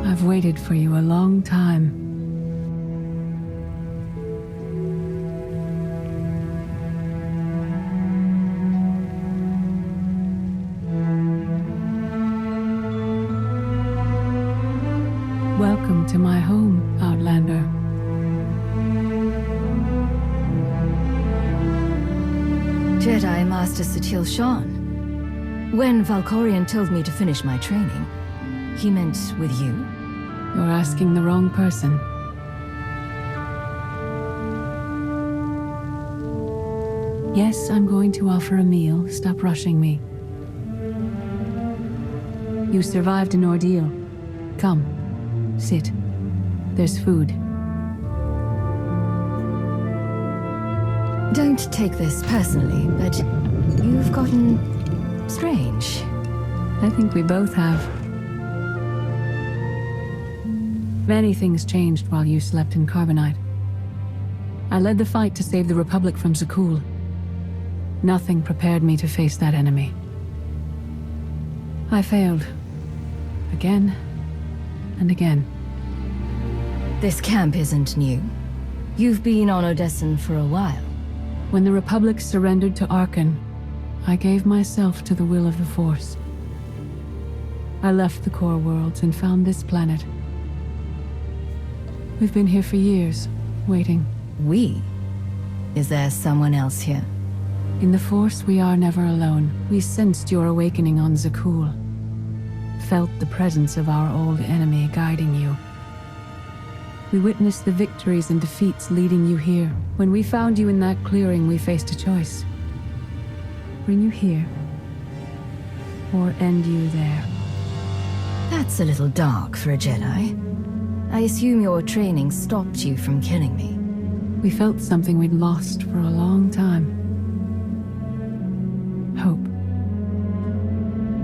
I've waited for you a long time. Welcome to my home, Outlander. Jedi Master Satil Shan. When Valkorion told me to finish my training, he meant with you? You're asking the wrong person. Yes, I'm going to offer a meal. Stop rushing me. You survived an ordeal. Come, sit. There's food. Don't take this personally, but you've gotten strange. I think we both have. Many things changed while you slept in Carbonite. I led the fight to save the Republic from Zakul. Nothing prepared me to face that enemy. I failed. Again and again. This camp isn't new. You've been on Odessen for a while. When the Republic surrendered to Arkan, I gave myself to the will of the Force. I left the core worlds and found this planet. We've been here for years, waiting. We? Is there someone else here? In the Force, we are never alone. We sensed your awakening on Zakul. Felt the presence of our old enemy guiding you. We witnessed the victories and defeats leading you here. When we found you in that clearing, we faced a choice. Bring you here, or end you there. That's a little dark for a Jedi. I assume your training stopped you from killing me. We felt something we'd lost for a long time. Hope.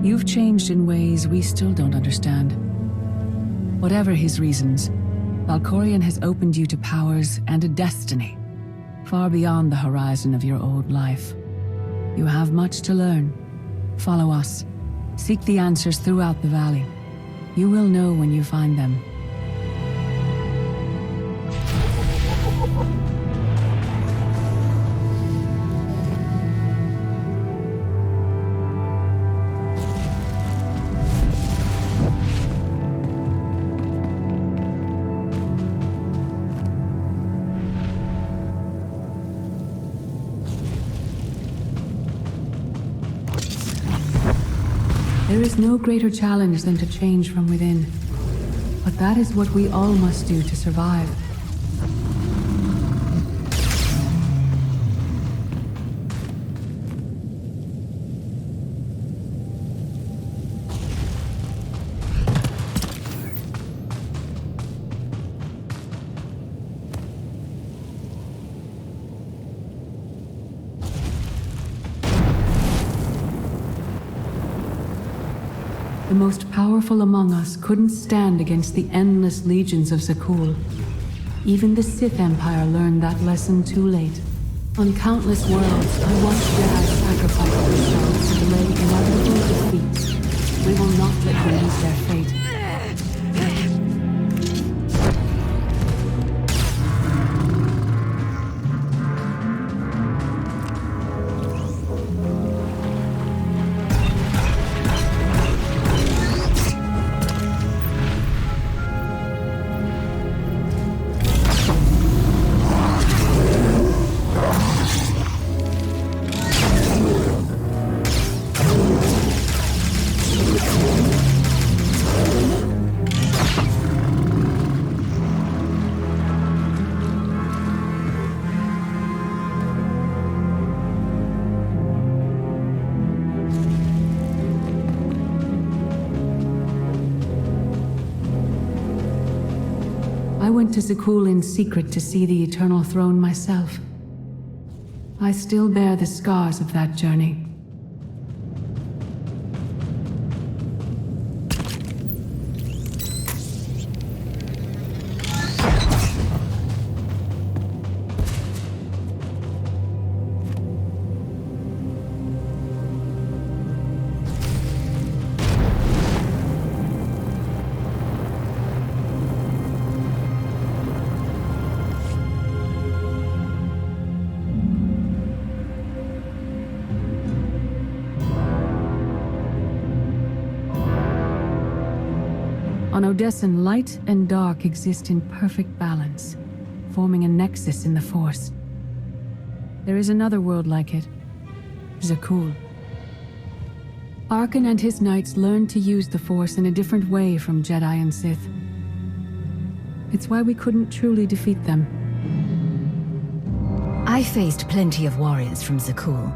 You've changed in ways we still don't understand. Whatever his reasons, Valkorion has opened you to powers and a destiny, far beyond the horizon of your old life. You have much to learn. Follow us. Seek the answers throughout the valley. You will know when you find them. There is no greater challenge than to change from within. But that is what we all must do to survive. The most powerful among us couldn't stand against the endless legions of Zakul. Even the Sith Empire learned that lesson too late. On countless worlds, I watched Jedi sacrifice themselves to delay inevitable defeat. We will not let them lose their fate. I went to Zakul in secret to see the Eternal Throne myself. I still bear the scars of that journey. On Odessen, light and dark exist in perfect balance, forming a nexus in the Force. There is another world like it, Zakul. Arkan and his knights learned to use the Force in a different way from Jedi and Sith. It's why we couldn't truly defeat them. I faced plenty of warriors from Zakul.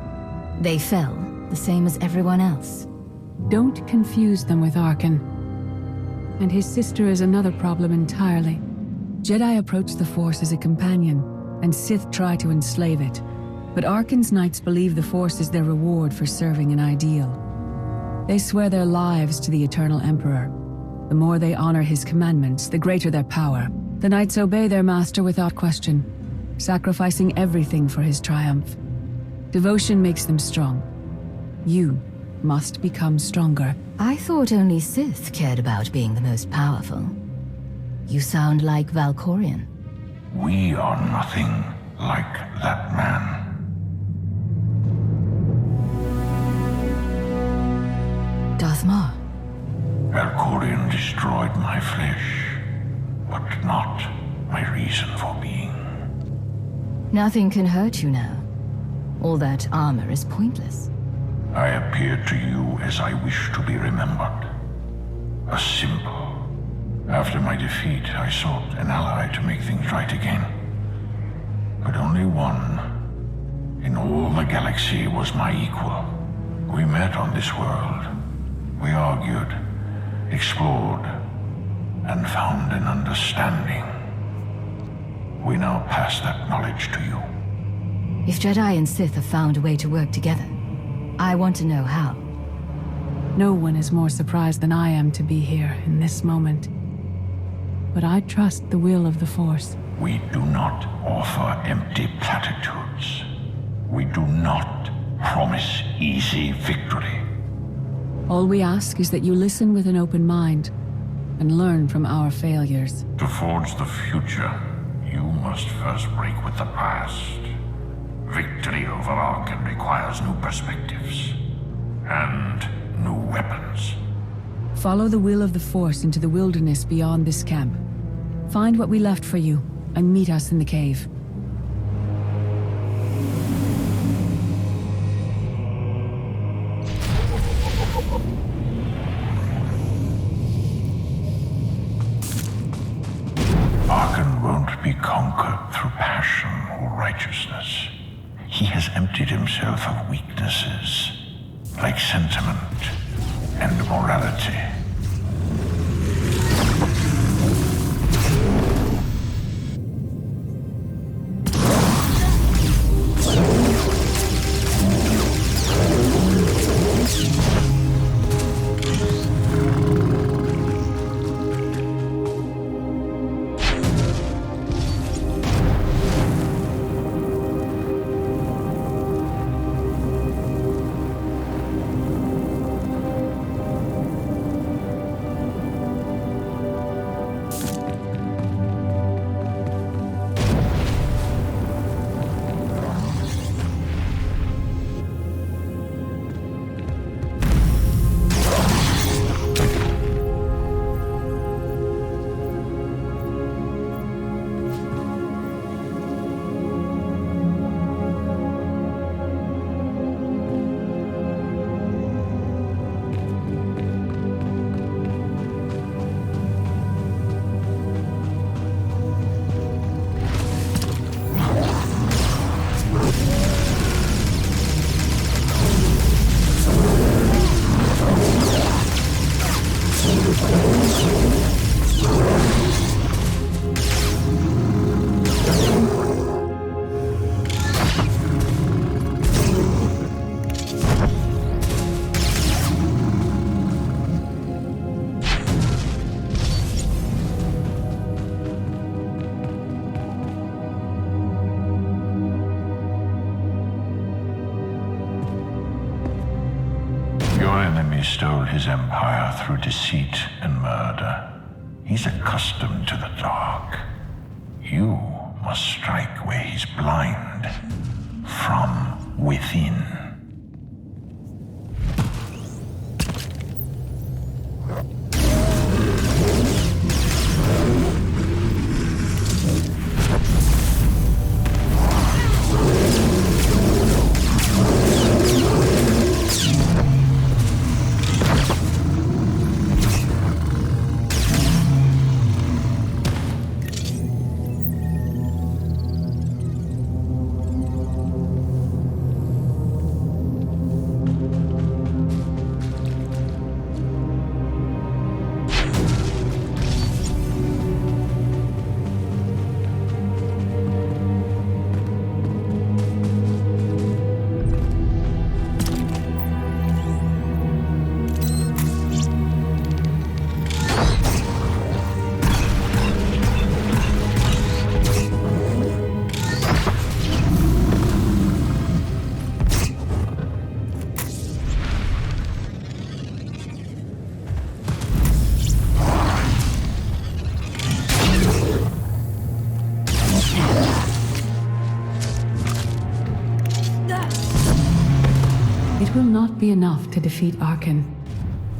They fell, the same as everyone else. Don't confuse them with Arkan. And his sister is another problem entirely. Jedi approach the Force as a companion, and Sith try to enslave it. But Arkan's knights believe the Force is their reward for serving an ideal. They swear their lives to the Eternal Emperor. The more they honor his commandments, the greater their power. The knights obey their master without question, sacrificing everything for his triumph. Devotion makes them strong. You must become stronger. I thought only Sith cared about being the most powerful. You sound like Valkorion. We are nothing like that man. Darth Maul. Valkorion destroyed my flesh, but not my reason for being. Nothing can hurt you now. All that armor is pointless. I appeared to you as I wish to be remembered. A symbol. After my defeat, I sought an ally to make things right again. But only one in all the galaxy was my equal. We met on this world. We argued, explored, and found an understanding. We now pass that knowledge to you. If Jedi and Sith have found a way to work together, I want to know how. No one is more surprised than I am to be here in this moment. But I trust the will of the Force. We do not offer empty platitudes. We do not promise easy victory. All we ask is that you listen with an open mind and learn from our failures. To forge the future, you must first break with the past. Victory over Arkan requires new perspectives and new weapons. Follow the will of the Force into the wilderness beyond this camp. Find what we left for you and meet us in the cave. Arkan won't be conquered through passion or righteousness. He has emptied himself of weaknesses, like sentiment and morality. Your enemy stole his empire through deceit and murder. He's accustomed to the dark. You must strike where he's blind, from within. not be enough to defeat Arkan.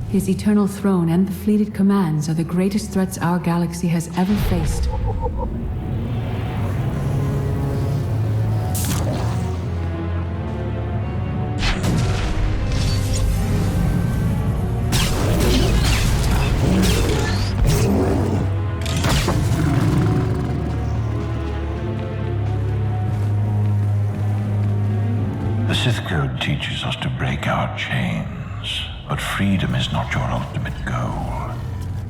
His eternal throne and the fleeted commands are the greatest threats our galaxy has ever faced. The Sith Code teaches us to break our chains, but freedom is not your ultimate goal.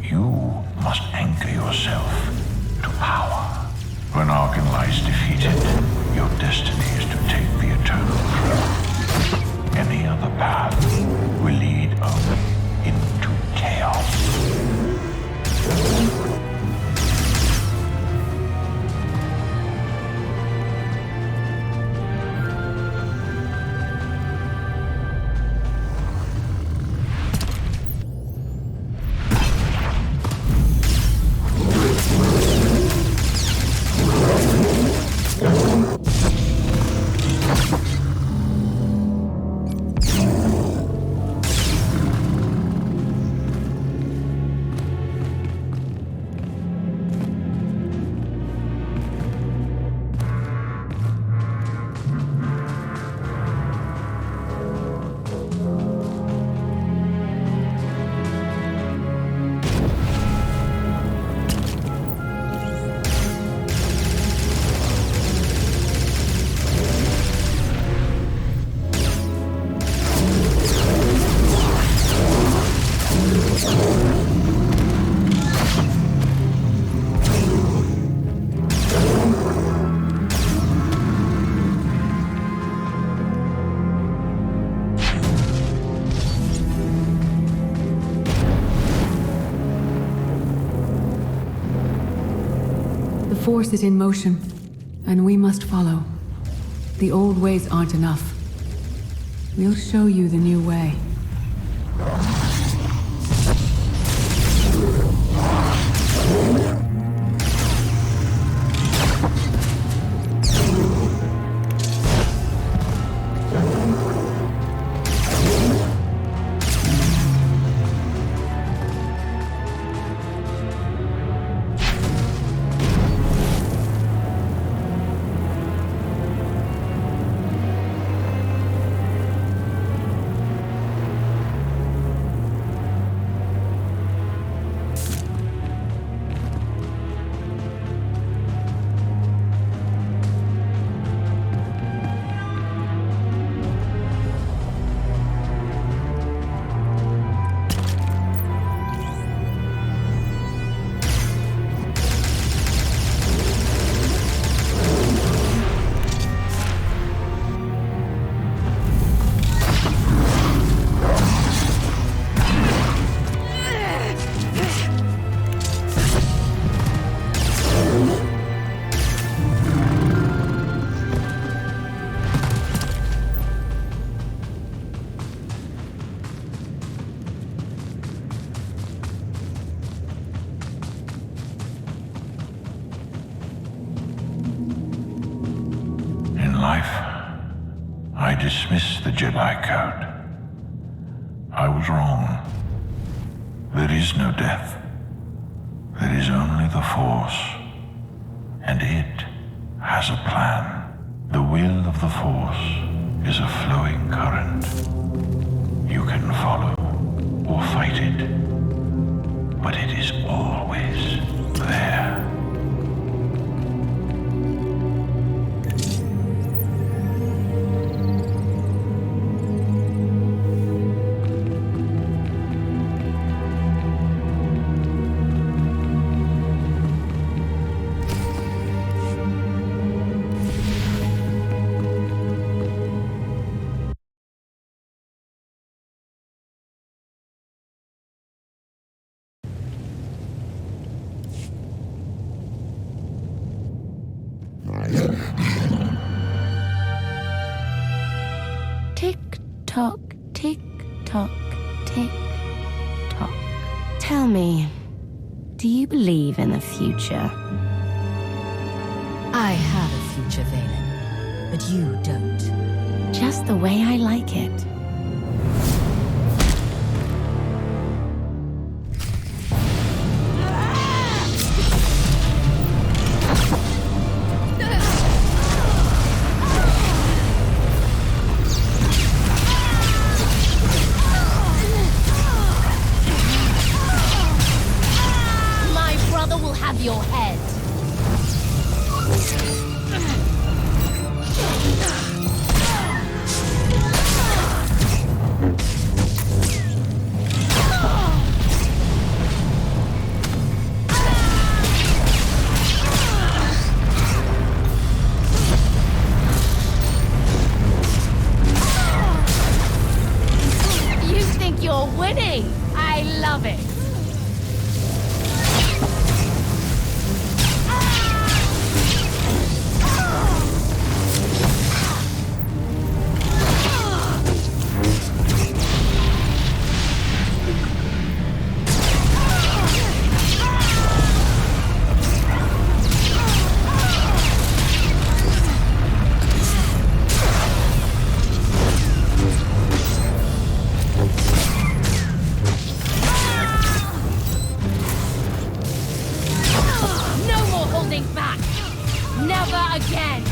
You must anchor yourself to power. When Arkan lies defeated, your destiny is to take the eternal throne. Any other path will lead only into chaos. The Force is in motion, and we must follow. The old ways aren't enough. We'll show you the new way. I dismiss the Jedi Code. I was wrong. There is no death. There is only the Force. And it has a plan. The will of the Force is a flowing current. You can follow or fight it, but it is always there. Tick-tock, tick-tock, tick-tock. Tell me, do you believe in the future? I have a future, Valen, but you don't. Just the way I like it. have your head. You think you're winning? I love it. Back. Never again.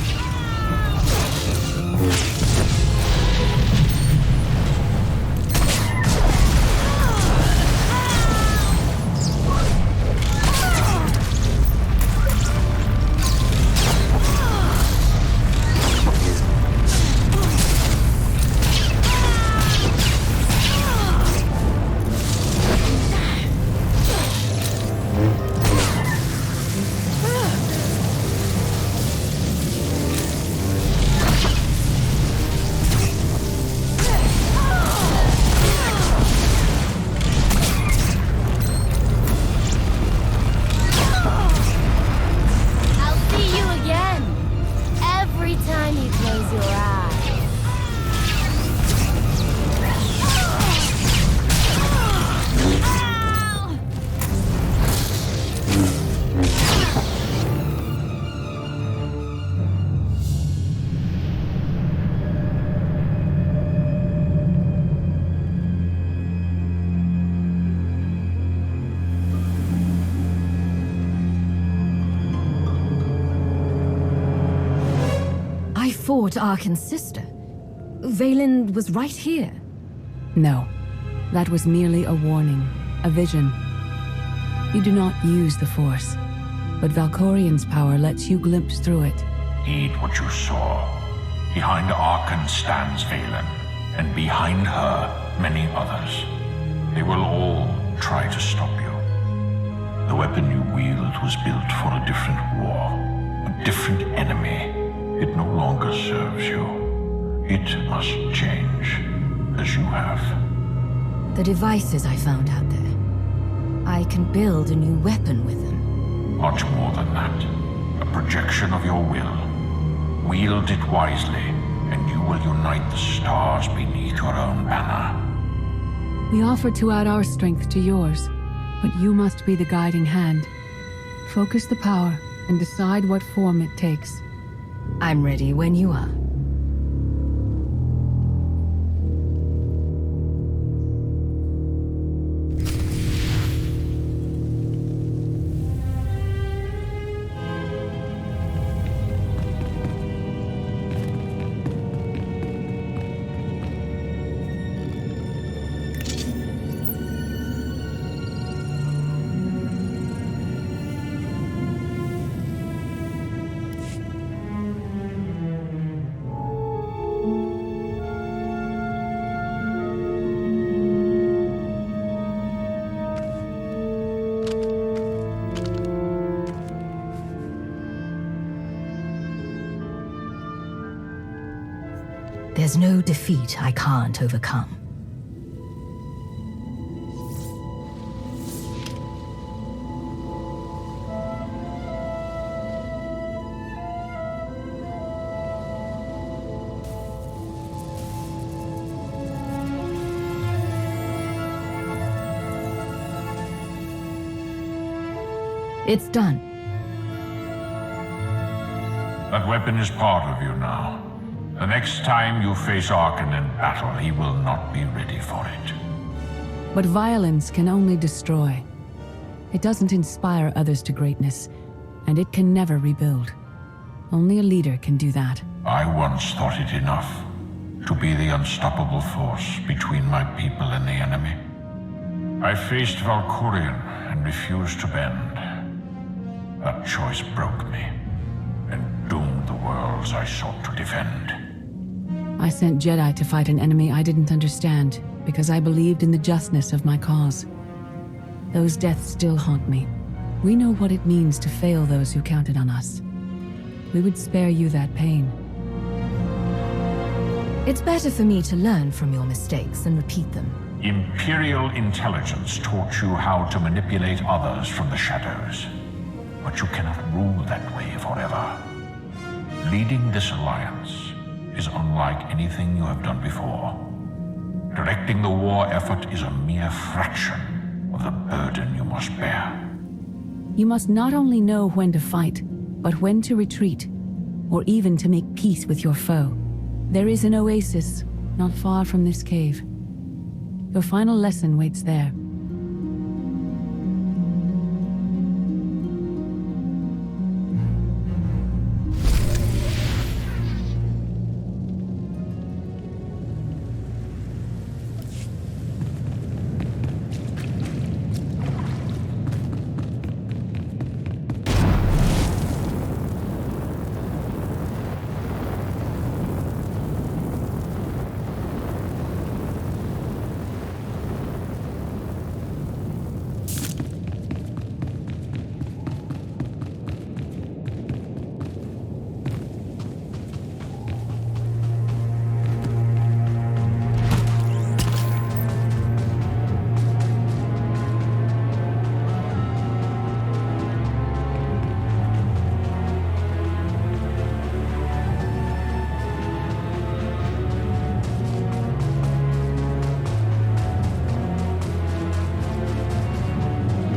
Fought Arkan's sister. Vaylin was right here. No, that was merely a warning, a vision. You do not use the Force, but Valkorian's power lets you glimpse through it. Heed what you saw. Behind Arkan stands Vaylin, and behind her, many others. They will all try to stop you. The weapon you wield was built for a different war, a different enemy. It no longer serves you. It must change, as you have. The devices I found out there. I can build a new weapon with them. Much more than that. A projection of your will. Wield it wisely, and you will unite the stars beneath your own banner. We offer to add our strength to yours, but you must be the guiding hand. Focus the power and decide what form it takes. I'm ready when you are. There's no defeat I can't overcome. It's done. That weapon is part of you now. The next time you face Arkan in battle, he will not be ready for it. But violence can only destroy. It doesn't inspire others to greatness, and it can never rebuild. Only a leader can do that. I once thought it enough to be the unstoppable force between my people and the enemy. I faced Valkorion and refused to bend. That choice broke me and doomed the worlds I sought to defend. I sent Jedi to fight an enemy I didn't understand because I believed in the justness of my cause. Those deaths still haunt me. We know what it means to fail those who counted on us. We would spare you that pain. It's better for me to learn from your mistakes than repeat them. Imperial intelligence taught you how to manipulate others from the shadows. But you cannot rule that way forever. Leading this alliance is unlike anything you have done before. Directing the war effort is a mere fraction of the burden you must bear. You must not only know when to fight, but when to retreat, or even to make peace with your foe. There is an oasis not far from this cave. Your final lesson waits there.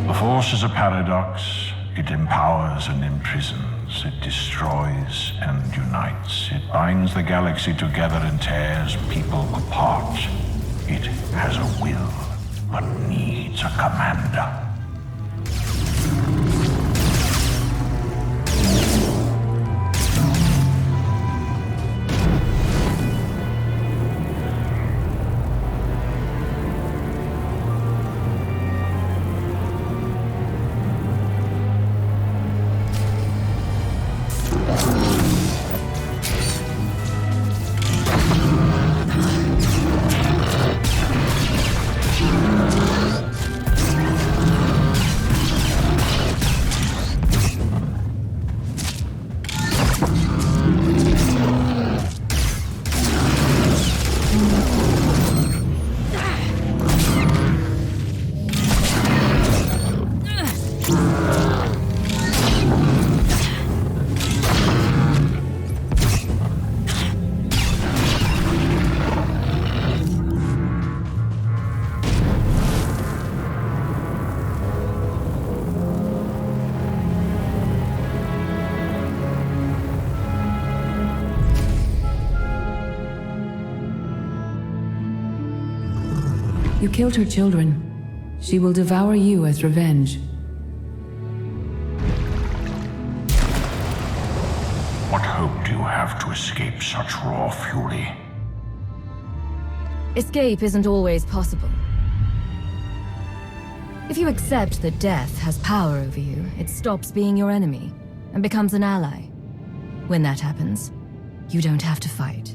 The Force is a paradox. It empowers and imprisons. It destroys and unites. It binds the galaxy together and tears people apart. It has a will, but needs a commander. You killed her children. She will devour you as revenge. What hope do you have to escape such raw fury? Escape isn't always possible. If you accept that death has power over you, it stops being your enemy and becomes an ally. When that happens, you don't have to fight.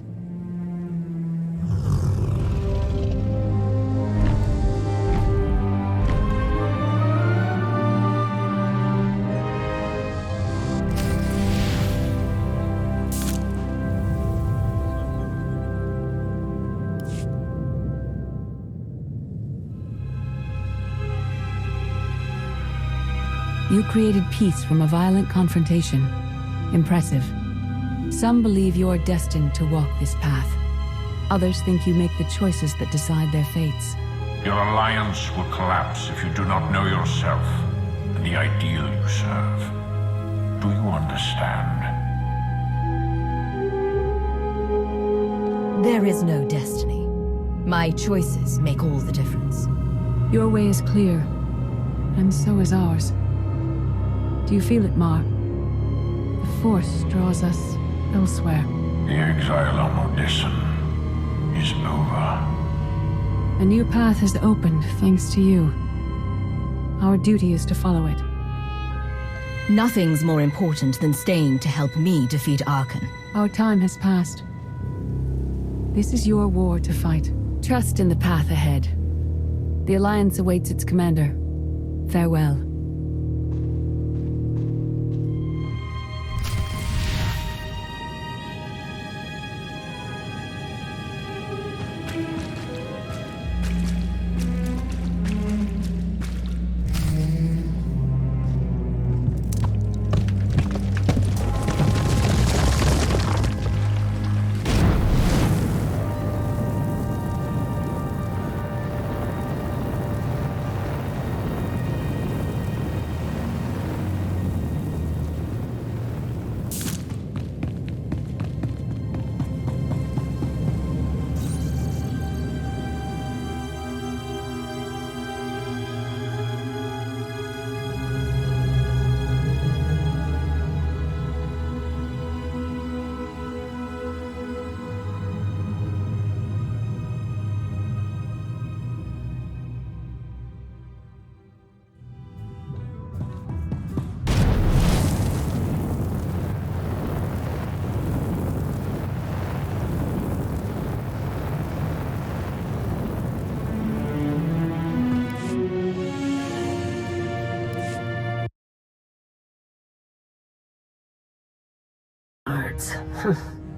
You created peace from a violent confrontation. Impressive. Some believe you are destined to walk this path. Others think you make the choices that decide their fates. Your alliance will collapse if you do not know yourself and the ideal you serve. Do you understand? There is no destiny. My choices make all the difference. Your way is clear, and so is ours. Do you feel it, Mar? The Force draws us elsewhere. The exile on Odysseum is over. A new path has opened, thanks to you. Our duty is to follow it. Nothing's more important than staying to help me defeat Arkan. Our time has passed. This is your war to fight. Trust in the path ahead. The Alliance awaits its commander. Farewell.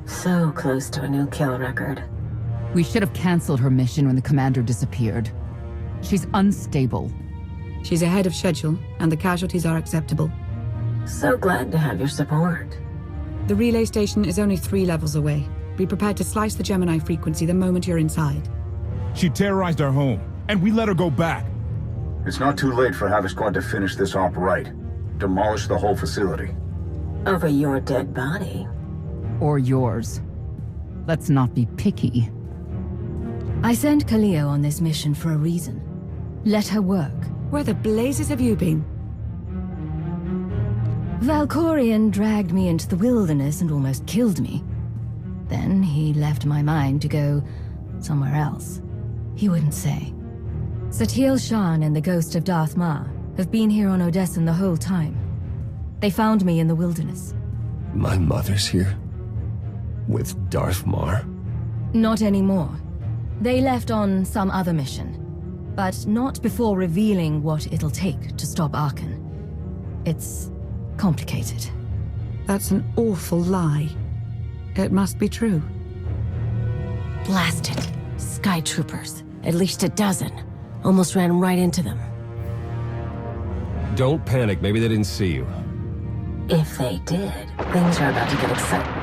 So close to a new kill record. We should have canceled her mission when the commander disappeared. She's unstable. She's ahead of schedule, and the casualties are acceptable. So glad to have your support. The relay station is only 3 levels away. Be prepared to slice the Gemini frequency the moment you're inside. She terrorized our home, and we let her go back. It's not too late for Havoc Squad to finish this op right. Demolish the whole facility. Over your dead body. Or yours. Let's not be picky. I sent Kaleo on this mission for a reason. Let her work. Where the blazes have you been? Valkorion dragged me into the wilderness and almost killed me. Then he left my mind to go somewhere else. He wouldn't say. Satil Shan and the ghost of Darth Ma have been here on Odessan the whole time. They found me in the wilderness. My mother's here? With Darth Mar? Not anymore. They left on some other mission. But not before revealing what it'll take to stop Arkan. It's complicated. That's an awful lie. It must be true. Blast it. Sky troopers. At least a dozen. Almost ran right into them. Don't panic, maybe they didn't see you. If they did, things are about to get exciting.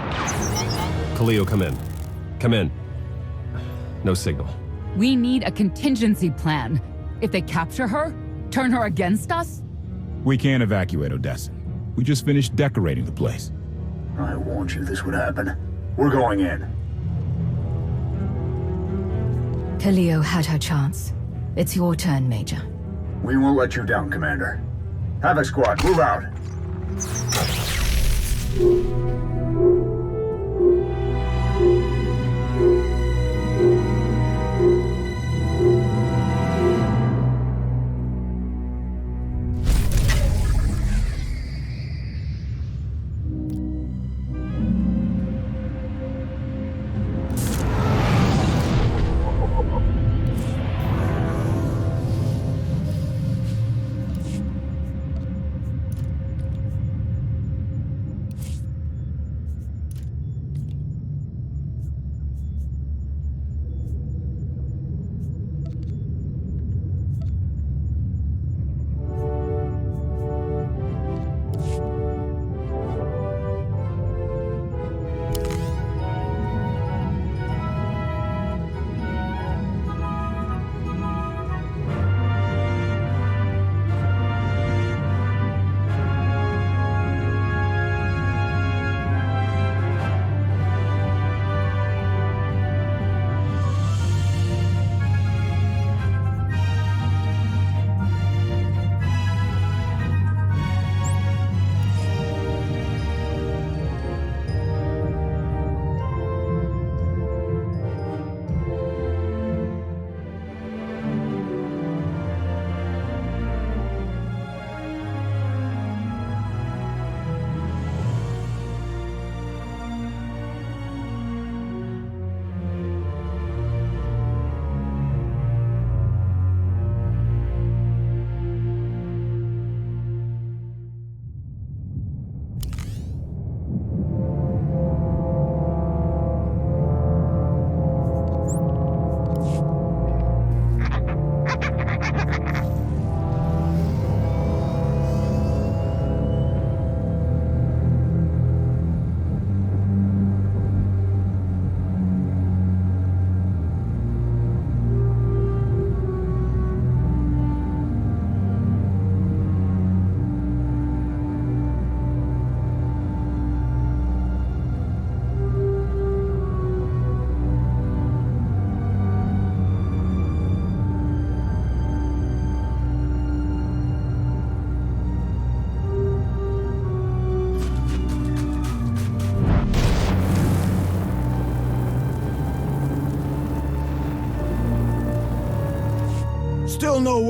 Kaleo, come in. Come in. No signal. We need a contingency plan. If they capture her, turn her against us? We can't evacuate Odessan. We just finished decorating the place. I warned you this would happen. We're going in. Kaleo had her chance. It's your turn, Major. We won't let you down, Commander. Havoc Squad, move out.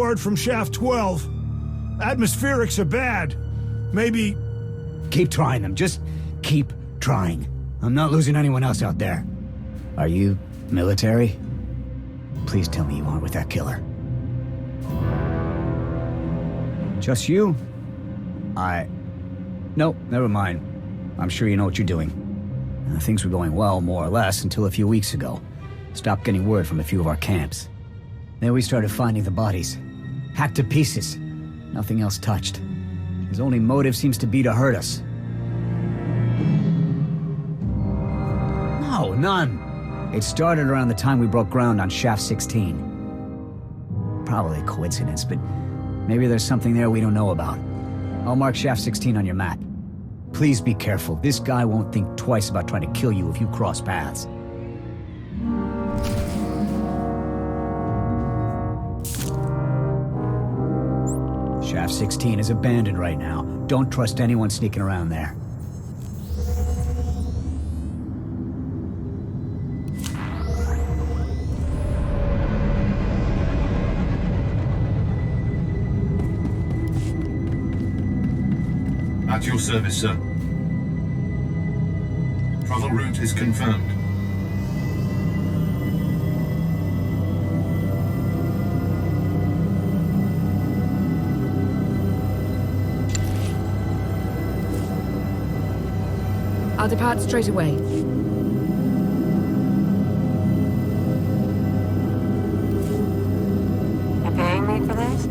word from Shaft 12. Atmospherics are bad. Maybe... Keep trying them. Just keep trying. I'm not losing anyone else out there. Are you military? Please tell me you aren't with that killer. Just you? No, never mind. I'm sure you know what you're doing. Things were going well, more or less, until a few weeks ago. Stopped getting word from a few of our camps. Then we started finding the bodies. Hacked to pieces. Nothing else touched. His only motive seems to be to hurt us. No, none. It started around the time we broke ground on Shaft 16. Probably a coincidence, but maybe there's something there we don't know about. I'll mark Shaft 16 on your map. Please be careful. This guy won't think twice about trying to kill you if you cross paths. Shaft 16 is abandoned right now. Don't trust anyone sneaking around there. At your service, sir. Travel route is confirmed. I'll depart straight away. You're paying me for this?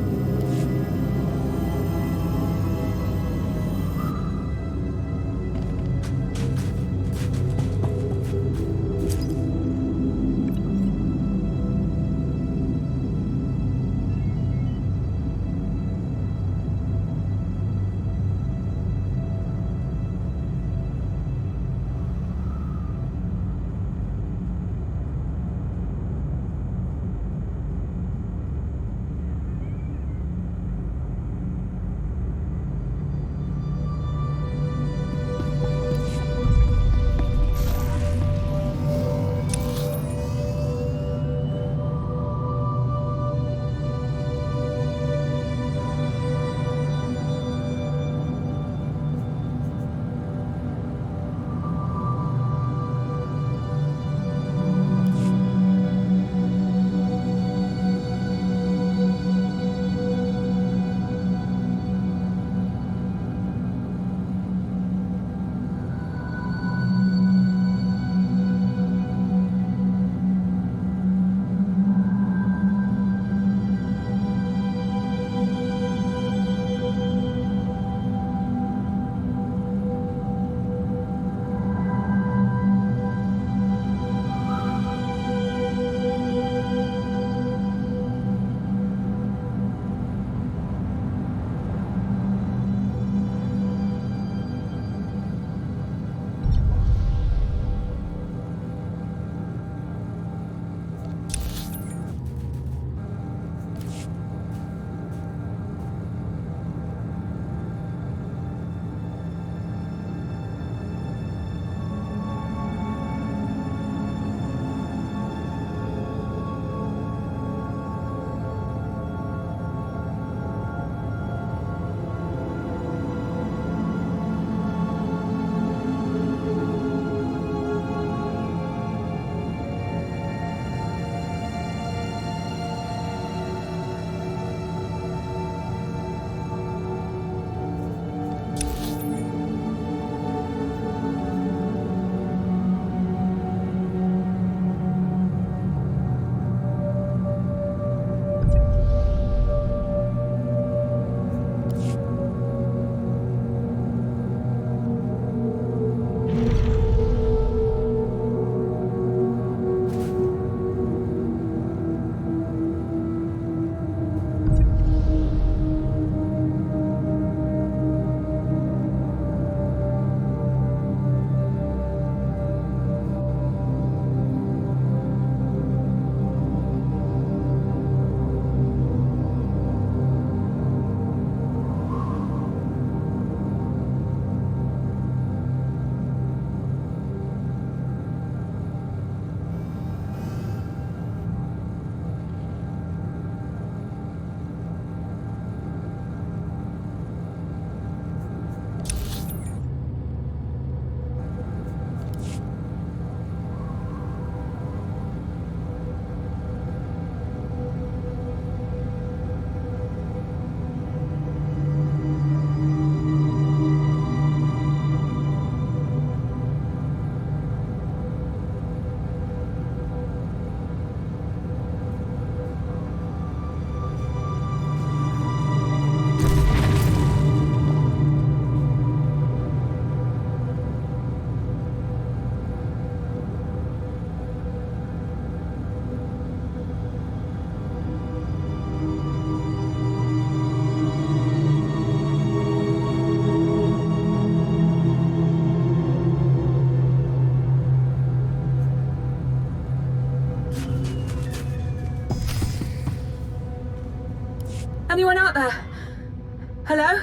Hello?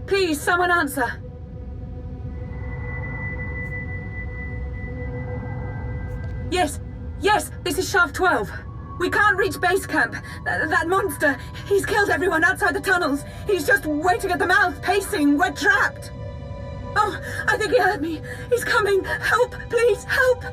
Please, someone answer. Yes, this is Shaft 12. We can't reach base camp. That monster, he's killed everyone outside the tunnels. He's just waiting at the mouth, pacing. We're trapped. Oh, I think he heard me. He's coming. Help, please, help.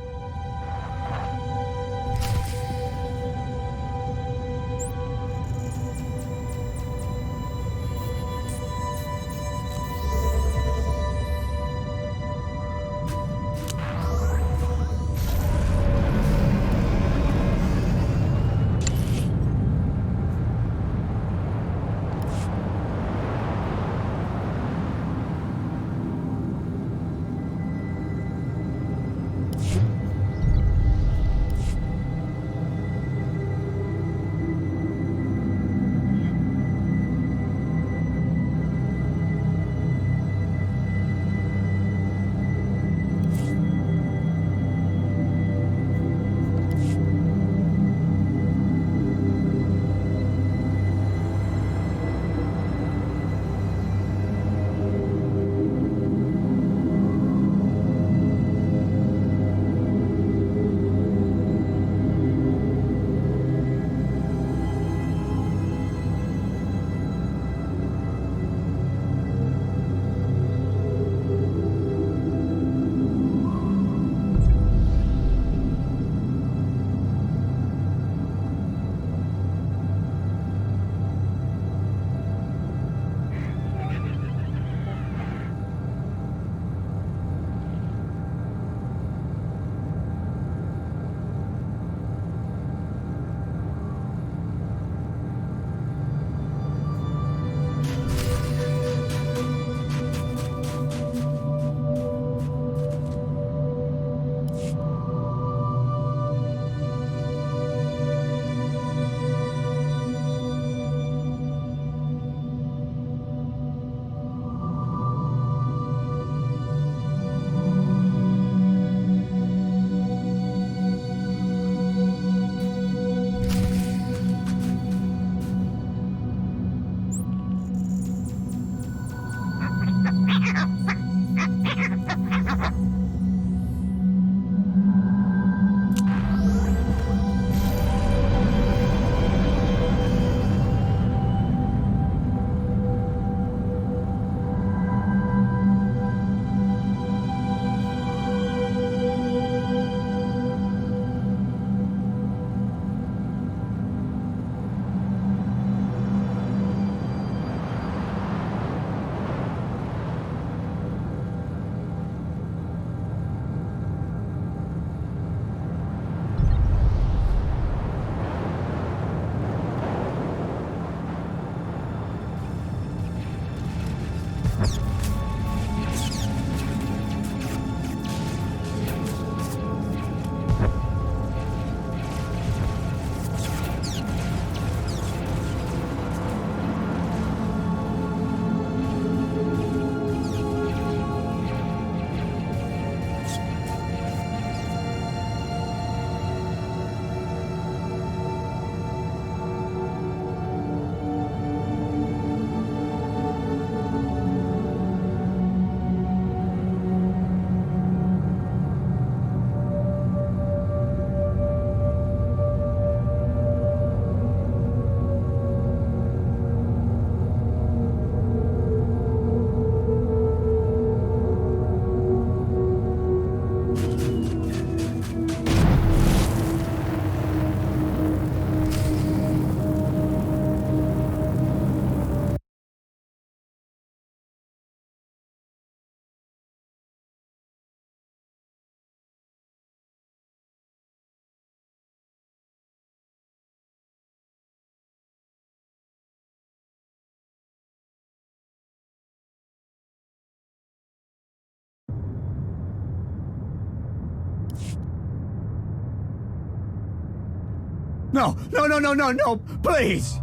No, please!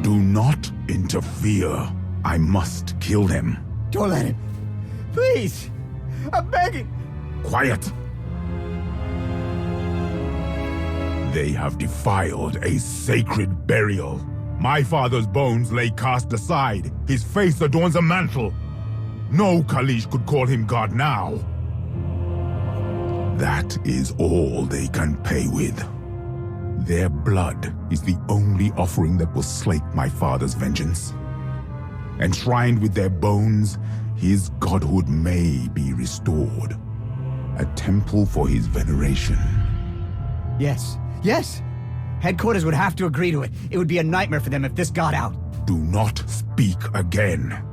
Do not interfere. I must kill him. Don't let him. Please! I'm begging! Quiet! They have defiled a sacred burial. My father's bones lay cast aside. His face adorns a mantle. No Kalish could call him God now. That is all they can pay with. Their blood is the only offering that will slake my father's vengeance. Enshrined with their bones, his godhood may be restored. A temple for his veneration. Yes, yes! Headquarters would have to agree to it. It would be a nightmare for them if this got out. Do not speak again.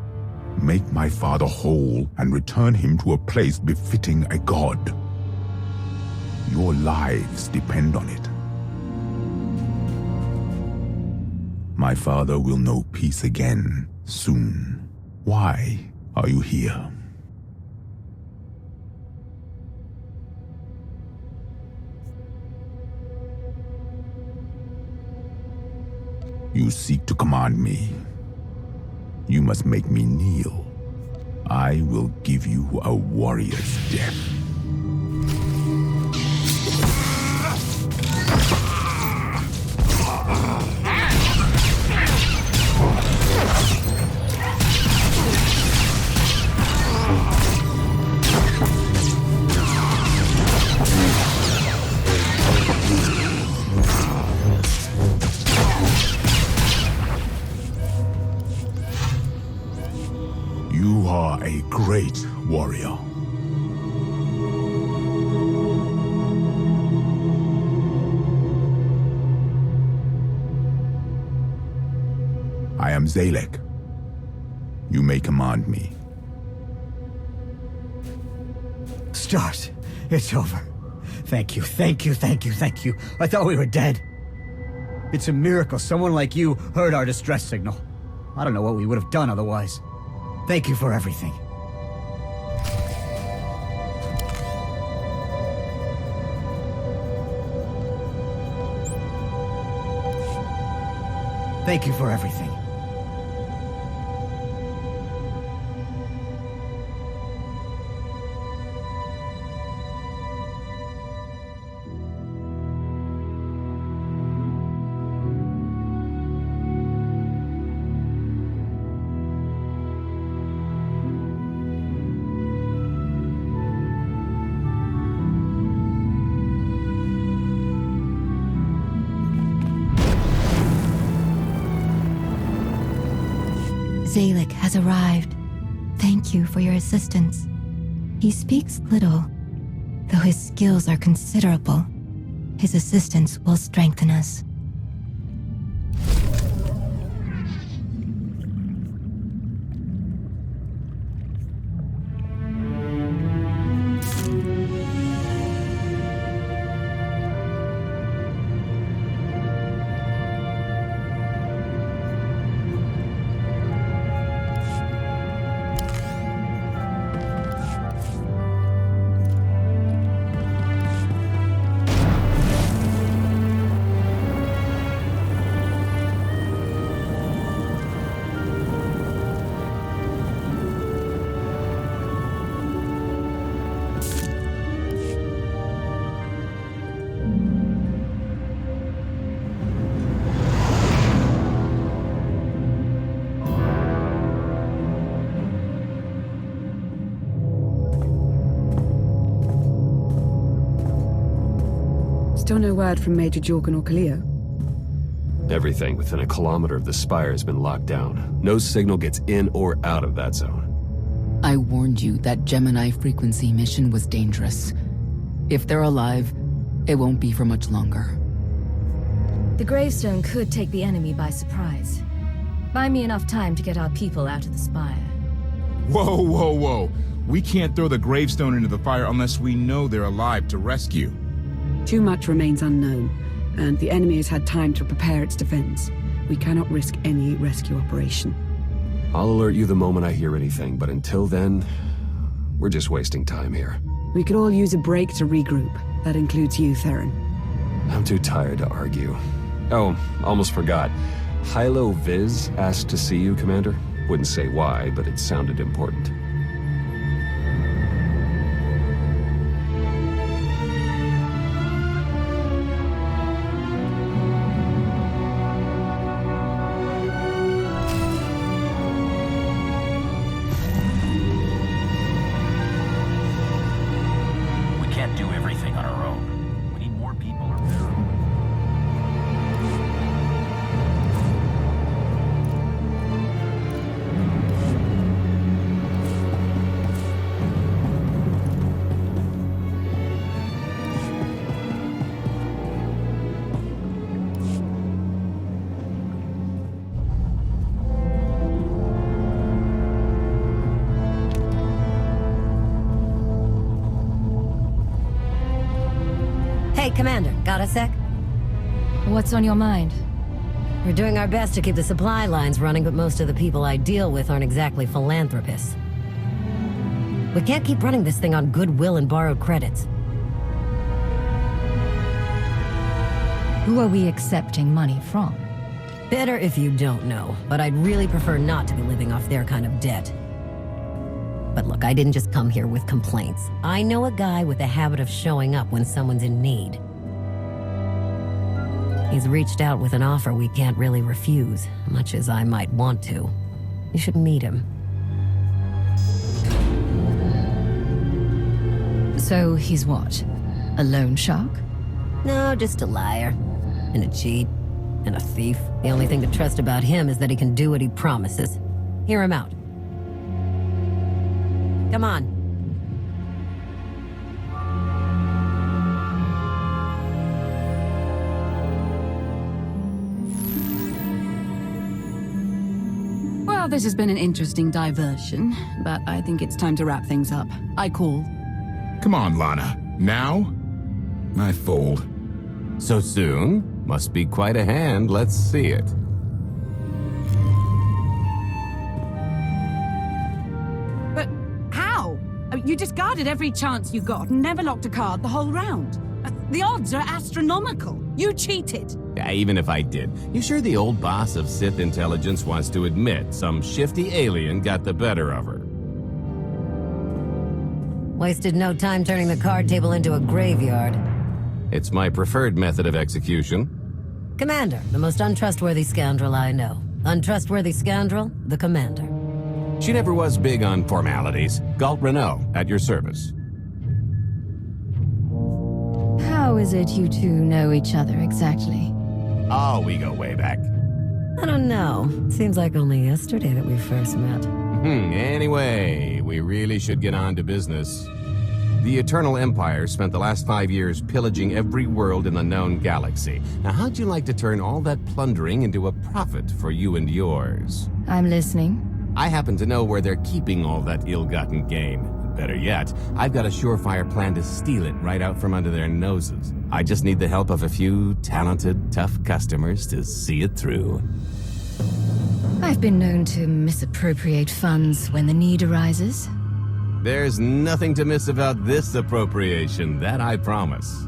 Make my father whole and return him to a place befitting a god. Your lives depend on it. My father will know peace again soon. Why are you here? You seek to command me. You must make me kneel. I will give you a warrior's death. You are a great warrior. I am Zalek. You may command me. Stars, it's over. Thank you, thank you, thank you, thank you. I thought we were dead. It's a miracle someone like you heard our distress signal. I don't know what we would have done otherwise. Thank you for everything. Thank you for everything. Zalek has arrived. Thank you for your assistance. He speaks little, though his skills are considerable. His assistance will strengthen us. Still no word from Major Jorgen or Kaleo? Everything within a kilometer of the spire has been locked down. No signal gets in or out of that zone. I warned you that Gemini frequency mission was dangerous. If they're alive, it won't be for much longer. The gravestone could take the enemy by surprise. Buy me enough time to get our people out of the spire. Whoa, whoa, whoa. We can't throw the gravestone into the fire unless we know they're alive to rescue. Too much remains unknown, and the enemy has had time to prepare its defense. We cannot risk any rescue operation. I'll alert you the moment I hear anything, but until then, we're just wasting time here. We could all use a break to regroup. That includes you, Theron. I'm too tired to argue. Oh, almost forgot. Hylo Viz asked to see you, Commander. Wouldn't say why, but it sounded important. Commander, got a sec? What's on your mind? We're doing our best to keep the supply lines running, but most of the people I deal with aren't exactly philanthropists. We can't keep running this thing on goodwill and borrowed credits. Who are we accepting money from? Better if you don't know, but I'd really prefer not to be living off their kind of debt. But look, I didn't just come here with complaints. I know a guy with a habit of showing up when someone's in need. He's reached out with an offer we can't really refuse, much as I might want to. You should meet him. So he's what? A loan shark? No, just a liar. And a cheat. And a thief. The only thing to trust about him is that he can do what he promises. Hear him out. Come on. Well, this has been an interesting diversion, but I think it's time to wrap things up. I call. Come on, Lana. Now? I fold. So soon? Must be quite a hand. Let's see it. But how? You discarded every chance you got and never locked a card the whole round. The odds are astronomical. You cheated. Yeah, even if I did. You sure the old boss of Sith intelligence wants to admit some shifty alien got the better of her? Wasted no time turning the card table into a graveyard. It's my preferred method of execution. Commander, the most untrustworthy scoundrel I know. Untrustworthy scoundrel, the Commander. She never was big on formalities. Galt Renault, at your service. How is it you two know each other exactly? Oh, we go way back. I don't know. Seems like only yesterday that we first met. Anyway, we really should get on to business. The Eternal Empire spent the last 5 years pillaging every world in the known galaxy. Now, how'd you like to turn all that plundering into a profit for you and yours? I'm listening. I happen to know where they're keeping all that ill-gotten gain. Better yet, I've got a surefire plan to steal it right out from under their noses. I just need the help of a few talented, tough customers to see it through. I've been known to misappropriate funds when the need arises. There's nothing to miss about this appropriation, that I promise.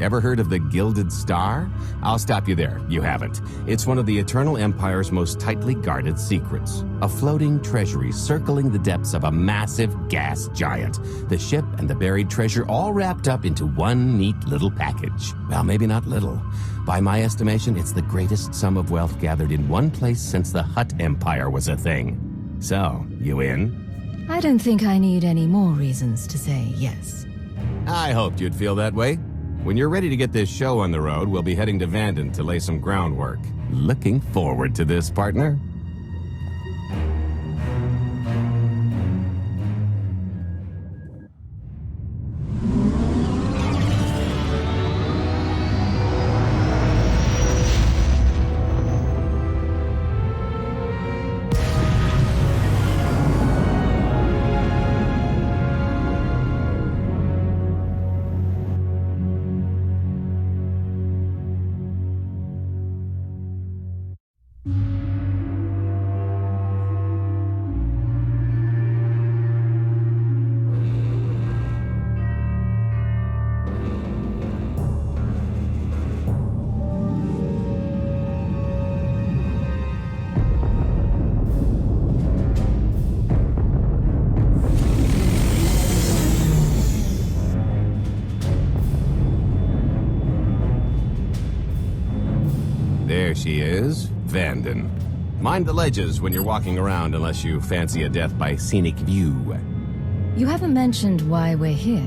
Ever heard of the Gilded Star? I'll stop you there. You haven't. It's one of the Eternal Empire's most tightly guarded secrets. A floating treasury circling the depths of a massive gas giant. The ship and the buried treasure all wrapped up into one neat little package. Well, maybe not little. By my estimation, it's the greatest sum of wealth gathered in one place since the Hutt Empire was a thing. So, you in? I don't think I need any more reasons to say yes. I hoped you'd feel that way. When you're ready to get this show on the road, we'll be heading to Vanden to lay some groundwork. Looking forward to this, partner. There she is, Vanden. Mind the ledges when you're walking around unless you fancy a death by scenic view. You haven't mentioned why we're here.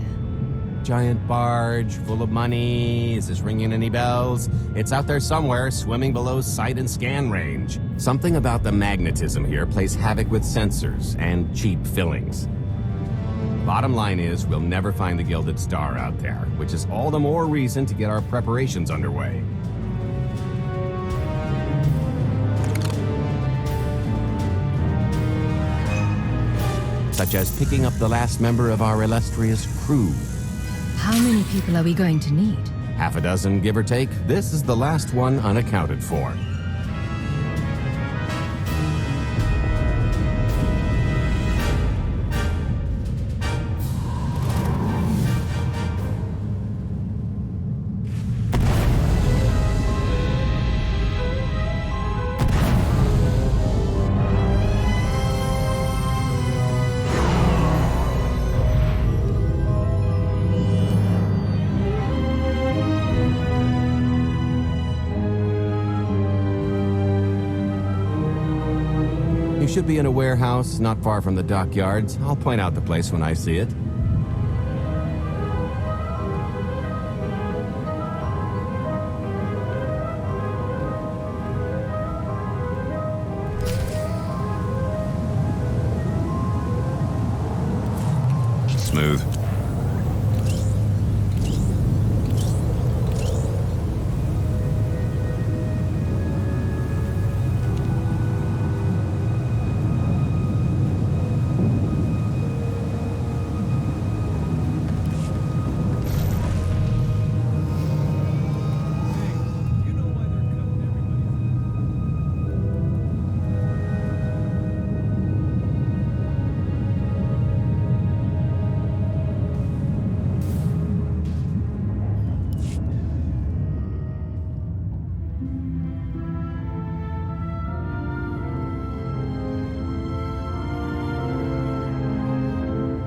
Giant barge, full of money. Is this ringing any bells? It's out there somewhere, swimming below sight and scan range. Something about the magnetism here plays havoc with sensors and cheap fillings. Bottom line is, we'll never find the Gilded Star out there, which is all the more reason to get our preparations underway. Such as picking up the last member of our illustrious crew. How many people are we going to need? Half a dozen, give or take. This is the last one unaccounted for. You should be in a warehouse not far from the dockyards. I'll point out the place when I see it. Smooth.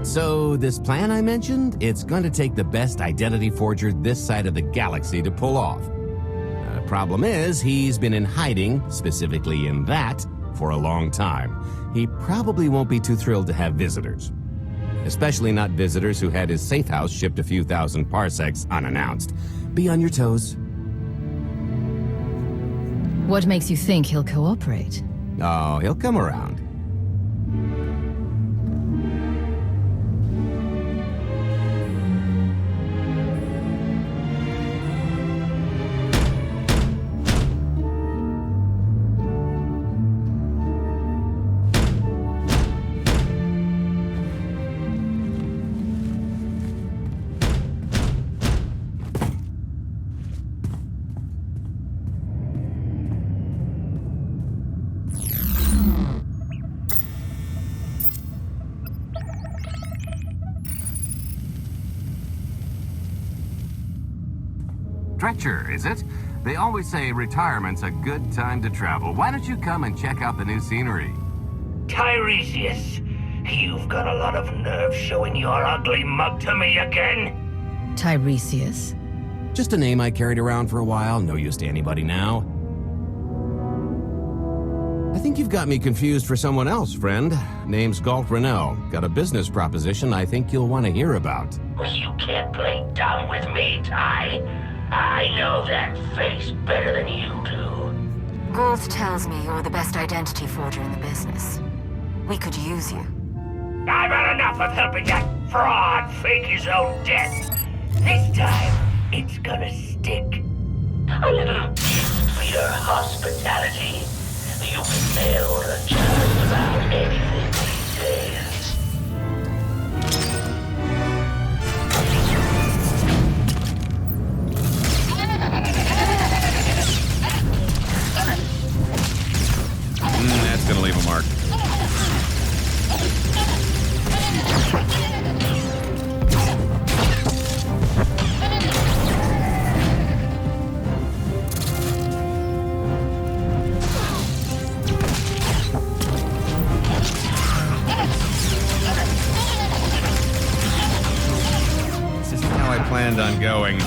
So, this plan I mentioned, it's going to take the best identity forger this side of the galaxy to pull off. Problem is, he's been in hiding, specifically in that, for a long time. He probably won't be too thrilled to have visitors. Especially not visitors who had his safe house shipped a few thousand parsecs unannounced. Be on your toes. What makes you think he'll cooperate? Oh, he'll come around. Stretcher, is it? They always say retirement's a good time to travel. Why don't you come and check out the new scenery? Tiresias, you've got a lot of nerve showing your ugly mug to me again. Tiresias? Just a name I carried around for a while, no use to anybody now. I think you've got me confused for someone else, friend. Name's Galt Renault. Got a business proposition I think you'll want to hear about. You can't play dumb with me, Ty. I know that face better than you do. Galt tells me you're the best identity forger in the business. We could use you. I've had enough of helping that fraud fake his own death. This time, it's gonna stick. A little gift for your hospitality. You can nail the just about anything these days. That's gonna leave a mark. This isn't how I planned on going.